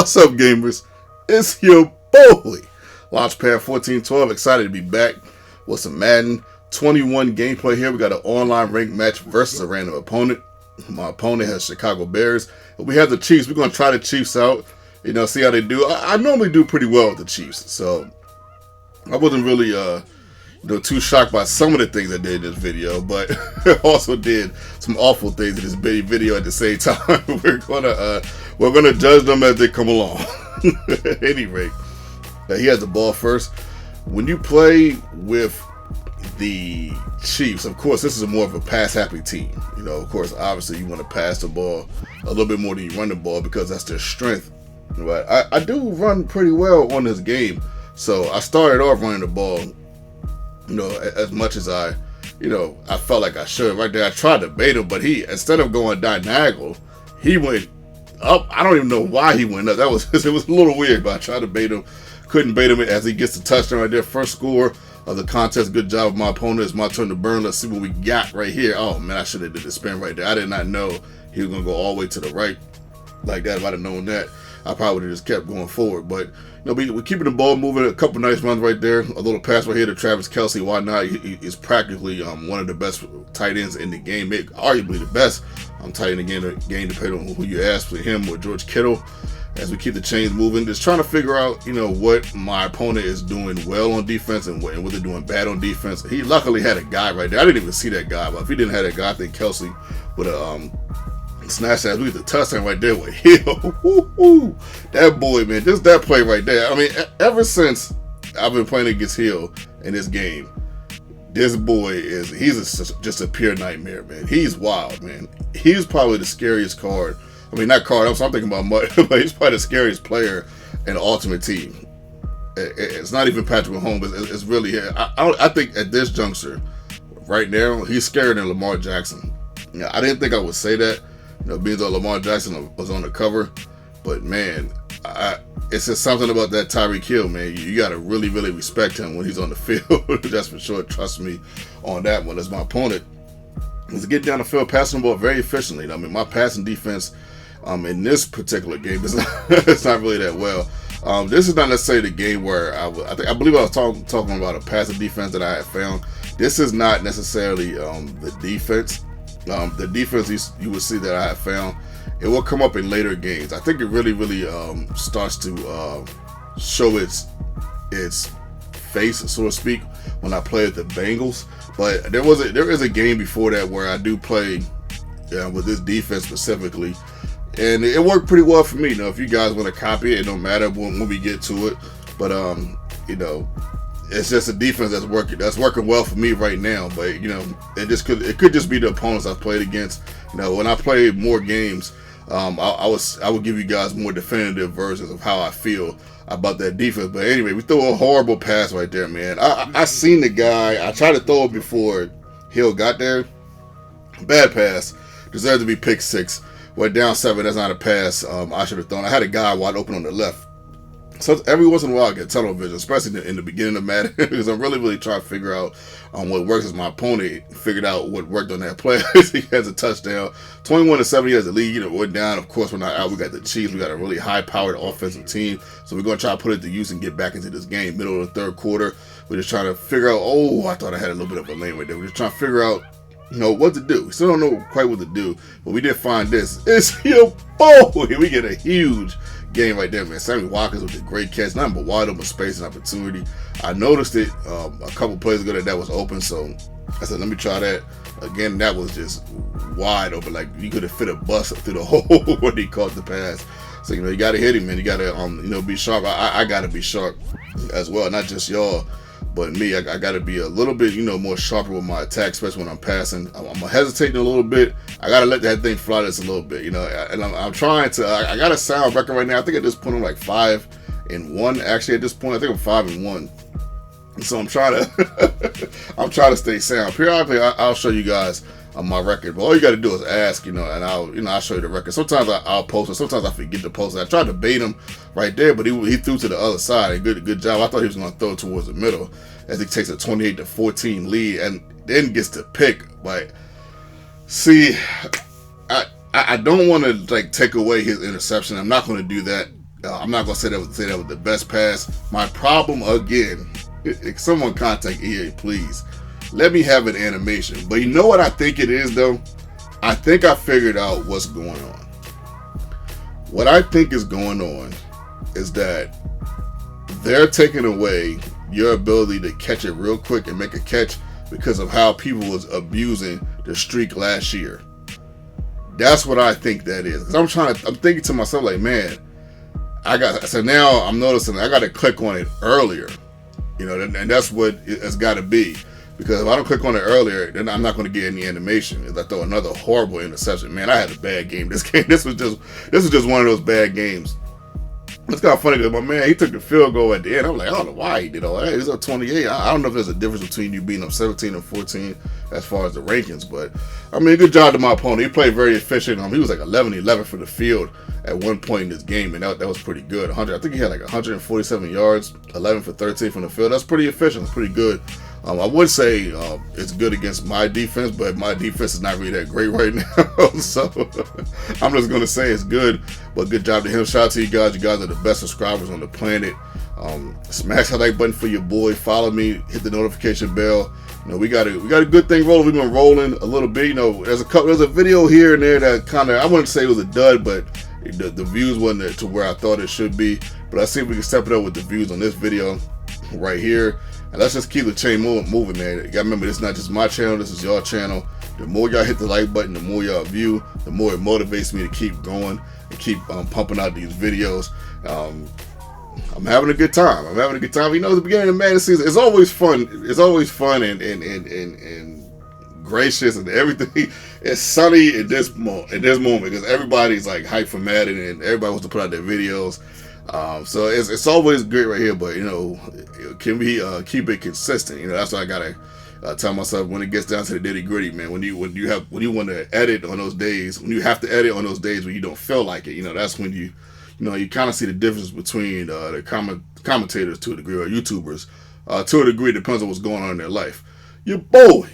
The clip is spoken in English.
What's up, gamers? It's your boy, Launchpad 1412. Excited to be back with some Madden 21 gameplay here. We got an online ranked match versus a random opponent. My opponent has Chicago Bears. We have the Chiefs. We're going to try the Chiefs out, see how they do. I normally do pretty well with the Chiefs, so I wasn't really too shocked by some of the things I did in this video, but also did some awful things in this video at the same time. We're gonna judge them as they come along. At any rate, he has the ball first. When you play with the Chiefs, of course, this is more of a pass-happy team. Of course, obviously, you want to pass the ball a little bit more than you run the ball because that's their strength. But I do run pretty well on this game, so I started off running the ball. As much as I felt like I should. Right there, I tried to bait him, but he, instead of going diagonal, he went up. I don't even know why he went up. It was a little weird, but I tried to bait him. Couldn't bait him as he gets the touchdown right there. First score of the contest. Good job of my opponent. It's my turn to burn. Let's see what we got right here. Oh, man, I should have did the spin right there. I did not know he was going to go all the way to the right like that. If I'd have known that, I probably would have just kept going forward. But we're keeping the ball moving. A couple nice runs right there. A little pass right here to Travis Kelce. Why not? He's practically one of the best tight ends in the game. Arguably the best tight end in the game, depending on who you ask, for him or George Kittle. As we keep the chains moving, just trying to figure out, what my opponent is doing well on defense and what they're doing bad on defense. He luckily had a guy right there. I didn't even see that guy, but if he didn't have that guy, I think Kelce would have snatched that. We get the touchdown right there with Hill. That boy, man, just that play right there. I mean, ever since I've been playing against Hill in this game, this boy he's just a pure nightmare, man. He's wild, man. He's probably the scariest card. I mean, not card. I'm thinking about Mud, but he's probably the scariest player in the Ultimate Team. It's not even Patrick Mahomes. It's really, I think at this juncture, right now, he's scarier than Lamar Jackson. I didn't think I would say that, being that Lamar Jackson was on the cover, but man, it's just something about that Tyreek Hill, man. You got to really, really respect him when he's on the field. That's for sure. Trust me on that one. As my opponent is getting down the field, passing the ball very efficiently. I mean, my passing defense in this particular game, it's not really that well. This is not necessarily the game where I believe I was talking about a passing defense that I had found. This is not necessarily the defense. The defense you will see that I have found, it will come up in later games. I think it really, really starts to show its face, so to speak, when I play at the Bengals. But there is a game before that where I do play with this defense specifically, and it worked pretty well for me. If you guys want to copy it, it don't matter when we get to it. But it's just a defense that's working well for me right now. But it could just be the opponents I've played against. When I play more games, I would give you guys more definitive versions of how I feel about that defense. But anyway, we threw a horrible pass right there, man. I seen the guy. I tried to throw it before Hill got there. Bad pass. Deserved to be pick 6. Went down 7. That's not a pass I should have thrown. I had a guy wide open on the left. So every once in a while I get tunnel vision, especially in the beginning of Madden, because I'm really, really trying to figure out what works. As my opponent figured out what worked on that play. He has a touchdown. 21-7, he has the lead. Went down. Of course, we're not out. We got the Chiefs. We got a really high-powered offensive team. So we're going to try to put it to use and get back into this game. Middle of the third quarter, we're just trying to figure out, I thought I had a little bit of a lane right there. We're just trying to figure out what to do. We still don't know quite what to do, but we did find this. It's your boy. We get a huge game right there, man. Sammy Watkins with a great catch. Nothing but wide open space and opportunity. I noticed it a couple plays ago that was open, so I said, let me try that. Again, that was just wide open. Like, you could have fit a bus through the hole when he caught the pass. So, you got to hit him, man. You got to, be sharp. I got to be sharp as well, not just y'all. But me, I got to be a little bit, more sharper with my attack, especially when I'm passing. I'm hesitating a little bit. I got to let that thing fly just a little bit, And I'm trying to. I got a sound record right now. I think at this point I'm like 5-1. Actually, at this point I think I'm 5-1. So I'm trying to stay sound. Periodically, I'll show you guys my record. But all you got to do is ask, and I'll show you the record. Sometimes I'll post it. Sometimes I forget to post it. I tried to bait him right there, but he threw to the other side. Good job. I thought he was going to throw it towards the middle as he takes a 28-14 lead and then gets to pick. But see, I don't want to take away his interception. I'm not going to do that. I'm not gonna say that was the best pass. My problem again, if someone contact EA, please let me have an animation. But you know what I think it is though? I think I figured out what's going on. What I think is going on is that they're taking away your ability to catch it real quick and make a catch because of how people was abusing the streak last year. That's what I think that is. Because I'm thinking to myself like, man, so now I'm noticing I got to click on it earlier, you know, and that's what it's got to be. Because if I don't click on it earlier, then I'm not going to get any animation. If I throw another horrible interception, man, I had a bad game. This was just one of those bad games. It's kind of funny because my man, he took the field goal at the end. I'm like, I don't know why he did all that. He's up 28. I don't know if there's a difference between you being up 17 and 14 as far as the rankings, but I mean, good job to my opponent. He played very efficient. He was like 11-11 for the field at one point in this game, and that was pretty good. I think he had like 147 yards, 11 for 13 from the field. That's pretty efficient. It's pretty good. I would say it's good against my defense, but my defense is not really that great right now. So I'm just going to say it's good, but good job to him. Shout out to you guys. You guys are the best subscribers on the planet. Smash that like button for your boy. Follow me. Hit the notification bell. You know, we got a good thing rolling. We've been rolling a little bit. You know, there's a video here and there that kind of, I wouldn't say it was a dud, but the views wasn't to where I thought it should be. But let's see if we can step it up with the views on this video right here. And let's just keep the chain moving, man. You gotta remember, this is not just my channel, this is your channel. The more y'all hit the like button, the more y'all view, the more it motivates me to keep going and keep pumping out these videos. I'm having a good time. You know, at the beginning of the Madden season, it's always fun. It's always fun and gracious and everything. It's sunny in this moment because everybody's like hyped for Madden and everybody wants to put out their videos. So it's always great right here, but you know, can we keep it consistent? You know, that's what I gotta tell myself when it gets down to the nitty gritty, man. When you want to edit on those days, when you have to edit on those days when you don't feel like it, you know, that's when you kind of see the difference between the commentators to a degree, or YouTubers to a degree. It depends on what's going on in their life. Your boy